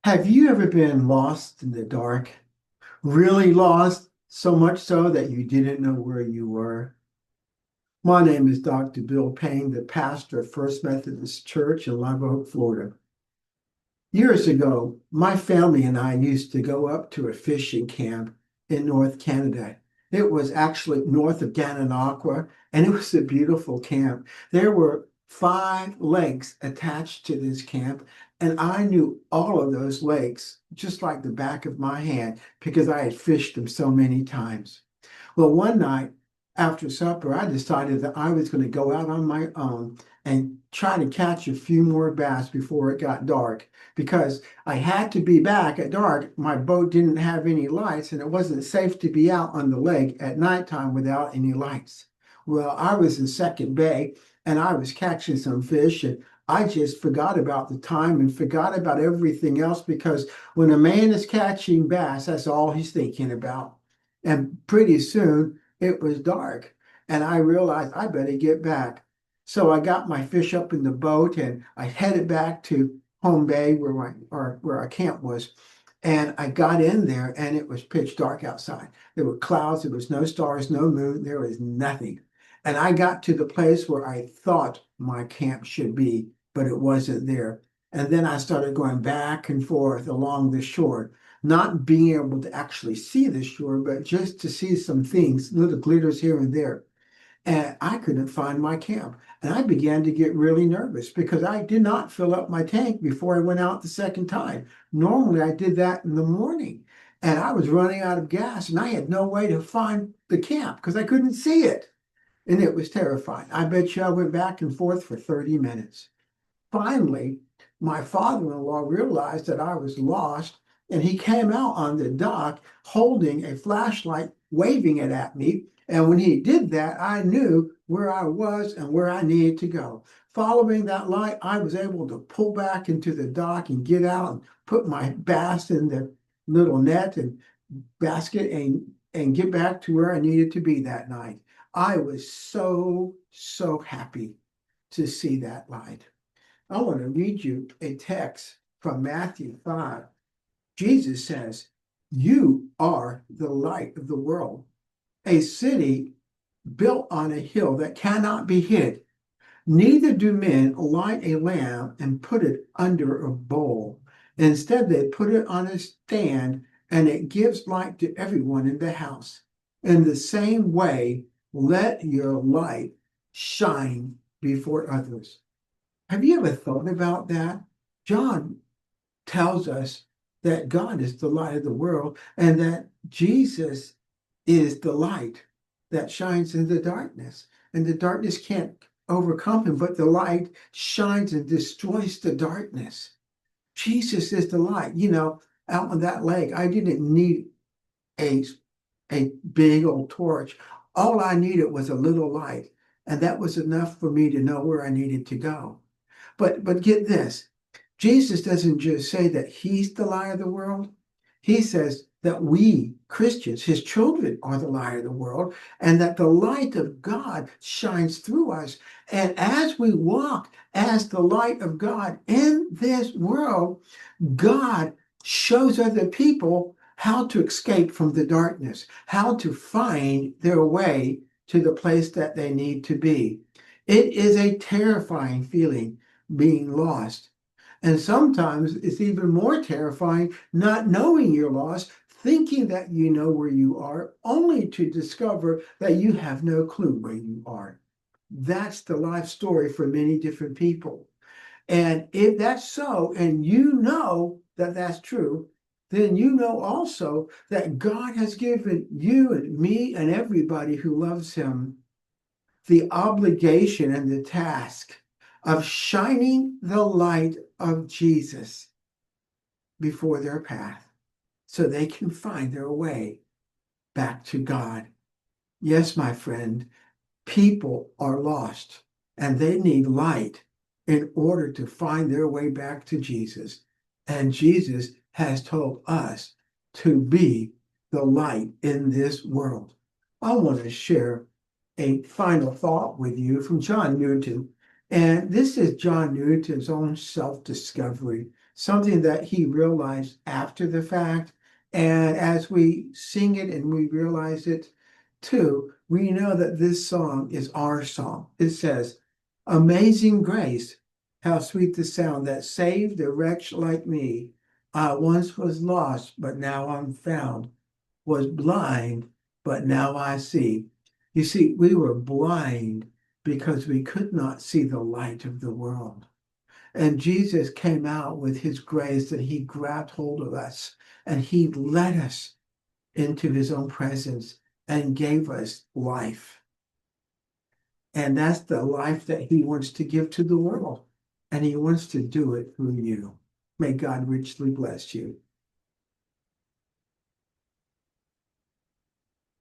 Have you ever been lost in the dark? Really lost, so much so that you didn't know where you were? My name is Dr. Bill Payne, the pastor of First Methodist Church in Live Oak, Florida. Years ago, my family and I used to go up to a fishing camp in North Canada. It was actually north of Gananoque, and it was a beautiful camp. There were 5 lakes attached to this camp, and I knew all of those lakes just like the back of my hand because I had fished them so many times. Well, one night after supper, I decided that I was going to go out on my own and try to catch a few more bass before it got dark because I had to be back at dark. My boat didn't have any lights, and it wasn't safe to be out on the lake at nighttime without any lights. Well, I was in Second Bay and I was catching some fish, and I just forgot about the time and forgot about everything else because when a man is catching bass, that's all he's thinking about. And pretty soon it was dark, and I realized I better get back. So I got my fish up in the boat and I headed back to home bay where our camp was. And I got in there and it was pitch dark outside. There were clouds, there was no stars, no moon, there was nothing. And I got to the place where I thought my camp should be, but it wasn't there. And then I started going back and forth along the shore, not being able to actually see the shore, but just to see some things, little glitters here and there. And I couldn't find my camp. And I began to get really nervous because I did not fill up my tank before I went out the second time. Normally, I did that in the morning. And I was running out of gas and I had no way to find the camp because I couldn't see it. And it was terrifying. I bet you I went back and forth for 30 minutes. Finally, my father-in-law realized that I was lost, and he came out on the dock holding a flashlight, waving it at me. And when he did that, I knew where I was and where I needed to go. Following that light, I was able to pull back into the dock and get out and put my bass in the little net and basket and get back to where I needed to be that night. I was so happy to see that light. I want to read you a text from Matthew 5. Jesus says, "You are the light of the world, a city built on a hill that cannot be hid. Neither do men light a lamp and put it under a bowl. Instead, they put it on a stand, and it gives light to everyone in the house. In the same way, let your light shine before others." Have you ever thought about that? John tells us that God is the light of the world and that Jesus is the light that shines in the darkness. And the darkness can't overcome him, but the light shines and destroys the darkness. Jesus is the light. Out on that lake, I didn't need a, a big old torch. All I needed was a little light, and that was enough for me to know where I needed to go. But get this, Jesus doesn't just say that he's the light of the world. He says that we Christians, his children, are the light of the world, and that the light of God shines through us. And as we walk as the light of God in this world, God shows other people how to escape from the darkness, how to find their way to the place that they need to be. It is a terrifying feeling being lost. And sometimes it's even more terrifying not knowing you're lost, thinking that you know where you are, only to discover that you have no clue where you are. That's the life story for many different people. And if that's so, and you know that that's true, then you know also that God has given you and me and everybody who loves him the obligation and the task of shining the light of Jesus before their path so they can find their way back to God. Yes, my friend, people are lost and they need light in order to find their way back to Jesus. And Jesus has told us to be the light in this world. I want to share a final thought with you from John Newton. And this is John Newton's own self discovery. something that he realized after the fact. And as we sing it and we realize it too, we know that this song is our song. It says, Amazing grace, how sweet the sound that saved a wretch like me. I once was lost, but now I'm found, was blind, but now I see. You see, we were blind because we could not see the light of the world. And Jesus came out with his grace that he grabbed hold of us and he led us into his own presence and gave us life. And that's the life that he wants to give to the world. And he wants to do it through you. May God richly bless you.